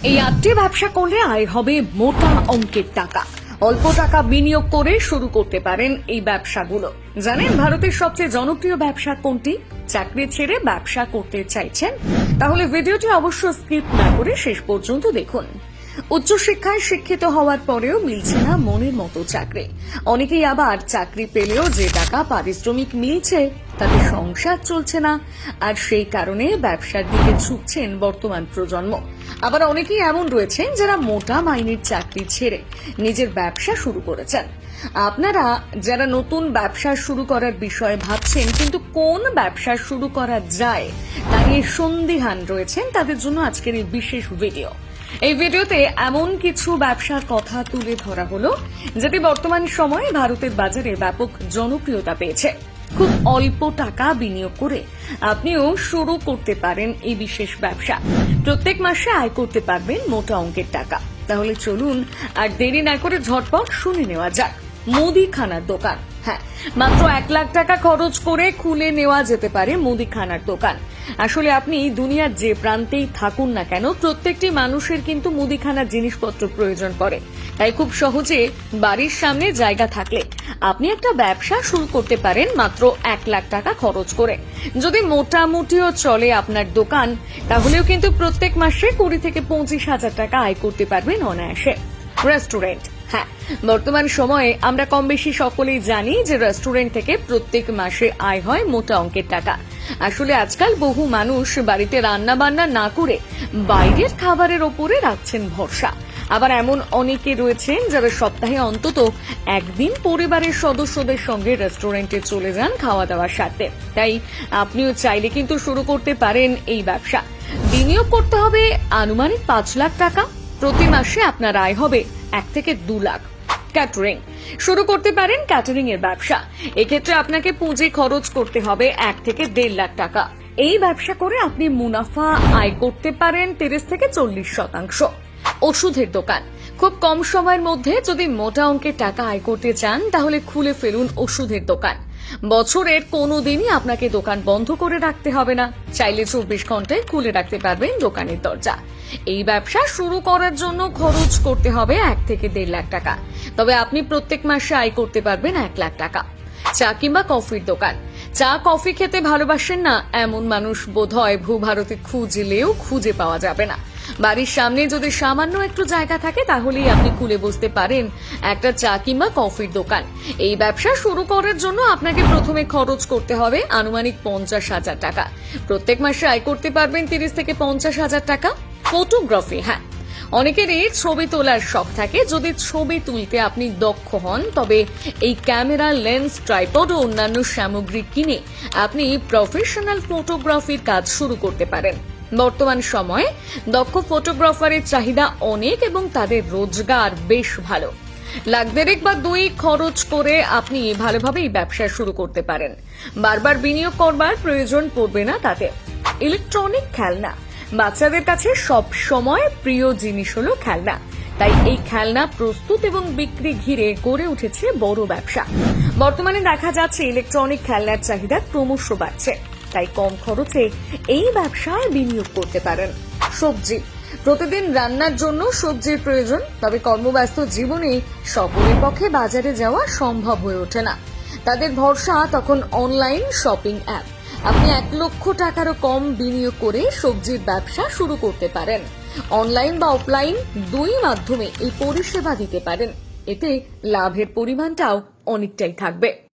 এই 8টি ব্যবসা করলে আয় হবে মোটা অঙ্কের টাকা। অল্প টাকা বিনিয়োগ করে শুরু করতে পারেন এই ব্যবসাগুলো। জানেন ভারতের সবচেয়ে জনপ্রিয় ব্যবসা কোনটি? চাকরি ছেড়ে ব্যবসা করতে চাইছেন? তাহলে ভিডিওটি অবশ্য স্কিপ না করে শেষ পর্যন্ত দেখুন। উচ্চশিক্ষায় শিক্ষিত হওয়ার পরেও মিলছে না মনের মতো চাকরি। অনেকেই আবার চাকরি পেলেও যে টাকা পারিশ্রমিক মিলছে তাতে সংসার চলছে না, আর সেই কারণে ব্যবসার দিকে ঝুঁকছেন বর্তমান প্রজন্ম। আবার অনেকেই এমন রয়েছেন যারা মোটা মাইনের চাকরি ছেড়ে নিজের ব্যবসা শুরু করেছেন। আপনারা যারা নতুন ব্যবসা শুরু করার বিষয়ে ভাবছেন কিন্তু কোন ব্যবসা শুরু করা যায় তা নিয়ে সন্দিহান রয়েছেন, তাদের জন্য আজকের এই বিশেষ ভিডিও। এই ভিডিওতে এমন কিছু ব্যবসার কথা তুলে ধরা হলো যেটি বর্তমান সময়ে ভারতের বাজারে ব্যাপক জনপ্রিয়তা পেয়েছে। খুব অল্প টাকা বিনিয়োগ করে আপনিও শুরু করতে পারেন এই বিশেষ ব্যবসা। প্রত্যেক মাসে আয় করতে পারবেন মোটা অঙ্কের টাকা। তাহলে চলুন আর দেরি না করে ঝটপট শুনে নেওয়া যাক। মুদিখানার দোকান। হ্যাঁ, মাত্র 1 লাখ টাকা খরচ করে খুলে নেওয়া যেতে পারে মুদিখানার দোকান। আসলে আপনি দুনিয়ার যে প্রান্তেই থাকুন না কেন, প্রত্যেকটি মানুষের কিন্তু মুদিখানার জিনিসপত্র প্রয়োজন পড়ে। তাই খুব সহজে বাড়ির সামনে জায়গা থাকলে আপনি একটা ব্যবসা শুরু করতে পারেন মাত্র 1 লাখ টাকা খরচ করে। যদি মোটামুটিও চলে আপনার দোকান, তাহলেও কিন্তু প্রত্যেক মাসে 20 থেকে 25 হাজার টাকা আয় করতে পারবেন অনায়াসে। রেস্টুরেন্ট। হ্যাঁ, বর্তমান সময়ে আমরা কম বেশি সকলেই জানি যে রেস্টুরেন্ট থেকে প্রত্যেক মাসে আয় হয় মোটা অঙ্কের টাকা। আসলে আজকাল বহু মানুষ বাড়িতে রান্না বান্না না করে বাইরের খাবারের ওপরে রাখছেন ভরসা। আবার এমন অনেকে রয়েছেন যারা সপ্তাহে অন্তত একদিন পরিবারের সদস্যদের সঙ্গে রেস্টুরেন্টে চলে যান খাওয়া দাওয়ার স্বার্থে। তাই আপনিও চাইলে কিন্তু শুরু করতে পারেন এই ব্যবসা। বিনিয়োগ করতে হবে আনুমানিক 5 লাখ টাকা। প্রতি মাসে আপনার আয় হবে 1 থেকে 2 লাখ। ক্যাটারিং। শুরু করতে পারেন ক্যাটারিং এর ব্যবসা। এক্ষেত্রে আপনাকে পুঁজি খরচ করতে হবে 1 থেকে 1.5 লাখ টাকা। এই ব্যবসা করে আপনি মুনাফা আয় করতে পারেন 30 থেকে 40%। ওষুধের দোকান। খুব কম সময়ের মধ্যে যদি মোটা অঙ্কের টাকা আয় করতে চান তাহলে খুলে ফেলুন ওষুধের দোকান। বছরের কোনো দিনই আপনাকে দোকান বন্ধ করে রাখতে হবে না। চাইলে 24 ঘন্টায় খুলে রাখতে পারবেন দোকানের দরজা। এই ব্যবসা শুরু করার জন্য খরচ করতে হবে 1 থেকে 1.5 লাখ টাকা। তবে আপনি প্রত্যেক মাসে আয় করতে পারবেন 1 লাখ টাকা। চা কিংবা কফির দোকান। চা কফি খেতে ভালোবাসেন না এমন মানুষ বোধহয় ভূভারতে খুঁজলেও খুঁজে পাওয়া যাবে না। বাড়ির সামনে যদি সামান্য একটু জায়গা থাকে তাহলেই আপনি খুলে বসতে পারেন একটা চা কিংবা কফির দোকান। এই ব্যবসা শুরু করার জন্য আপনাকে প্রথমে খরচ করতে হবে আনুমানিক 50 হাজার টাকা। প্রত্যেক মাসে আয় করতে পারবেন 30 থেকে 50 হাজার টাকা। ফটোগ্রাফি। হ্যাঁ, অনেকেরই ছবি তোলার শখ থাকে। যদি ছবি তুলতে আপনি দক্ষ হন তবে এই ক্যামেরা, লেন্স, ট্রাইপড ও অন্যান্য সামগ্রী কিনে আপনি প্রফেশনাল ফটোগ্রাফির কাজ শুরু করতে পারেন। বর্তমান সময়ে দক্ষ ফটোগ্রাফারের চাহিদা অনেক এবং তাদের রোজগার বেশ ভালো। 1.5 বা 2 লাখ খরচ করে আপনি ভালোভাবে এই ব্যবসা শুরু করতে পারেন। বারবার বিনিয়োগ করবার প্রয়োজন পড়বে না তাতে। ইলেকট্রনিক খেলনা। বাচ্চাদের কাছে সব সময় প্রিয় জিনিস হলো খেলনা। তাই এই খেলনা প্রস্তুত এবং বিক্রি ঘিরে গড়ে উঠেছে বড় ব্যবসা। বর্তমানে দেখা যাচ্ছে ইলেকট্রনিক খেলনার চাহিদা ক্রমশ বাড়ছে। তাই কম খরচে এই ব্যবসায় বিনিয়োগ করতে পারেন। সবজি। প্রতিদিন রান্নার জন্য সবজির প্রয়োজন, তবে কর্মব্যস্ত জীবনে সকলের পক্ষে বাজারে যাওয়া সম্ভব হয়ে ওঠে না। তাদের ভরসা তখন অনলাইন শপিং অ্যাপ। আপনি 1 লক্ষ টাকারও কম বিনিয়োগ করে সবজির ব্যবসা শুরু করতে পারেন। অনলাইন বা অফলাইন 2 মাধ্যমে এই পরিষেবা দিতে পারেন। এতে লাভের পরিমাণটাও অনেকটাই থাকবে।